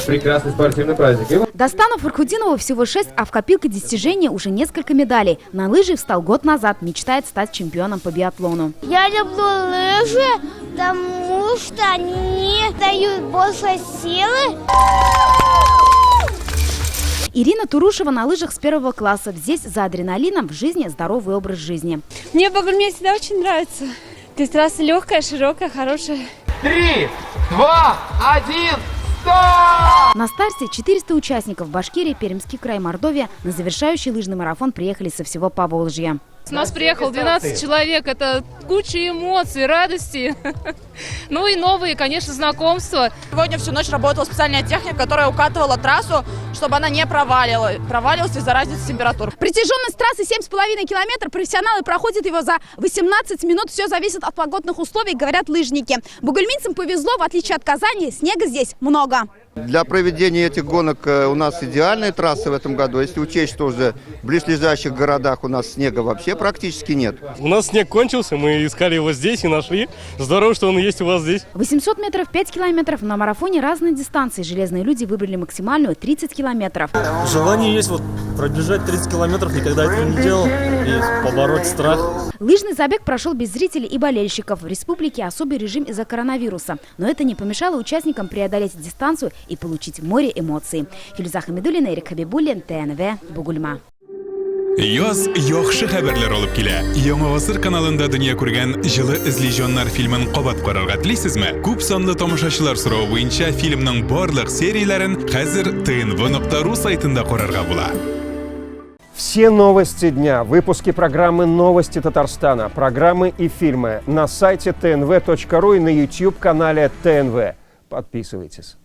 прекрасный спортивный праздник. Достану Фархудинову всего 6, а в копилке достижений уже несколько медалей. На лыжи встал год назад, мечтает стать чемпионом по биатлону. Я люблю лыжи, потому что они дают больше силы. Ирина Турушева на лыжах с 1 класса. Здесь за адреналином, в жизни здоровый образ жизни. Мне Бугульме всегда очень нравится. То есть трасса легкая, широкая, хорошая. 3, 2, 1, старт! На старте 400 участников. Башкирия, Пермский край, Мордовия. На завершающий лыжный марафон приехали со всего Поволжья. У нас приехало 12 человек. Это куча эмоций, радости. Ну и новые, конечно, знакомства. Сегодня всю ночь работала специальная техника, которая укатывала трассу, чтобы она не проваливалась из-за разницы температур. Протяженность трассы 7,5 километров. Профессионалы проходят его за 18 минут. Все зависит от погодных условий, говорят лыжники. Бугульминцам повезло, в отличие от Казани, снега здесь много. Для проведения этих гонок у нас идеальные трассы в этом году. Если учесть, что уже в близлежащих городах у нас снега вообще практически нет. У нас снег кончился, мы искали его здесь и нашли. Здорово, что он есть у вас здесь. 800 метров, 5 километров. На марафоне разные дистанции. Железные люди выбрали максимальную 30 километров. Желание есть пробежать 30 километров, никогда этого не делал, и побороть страх. Лыжный забег прошел без зрителей и болельщиков. В республике особый режим из-за коронавируса. Но это не помешало участникам преодолеть дистанцию и получить море эмоций. Филюза Хамидуллина, Эрик Хабибуллин, ТНВ, Бугульма. Яз яхшы хәбәрләр алып килә. Яңа гасыр каналында дөнья күргән җылы эзлижоннар фильмын кабат карарга телисезме? Күп санлы тамашачылар соравы буенча фильмның барлык серияләрен хәзер tnv.ru сайтында карарга була. Все новости дня, выпуски программы «Новости Татарстана», программы и фильмы на сайте tnv.ru и на YouTube-канале ТНВ. Подписывайтесь.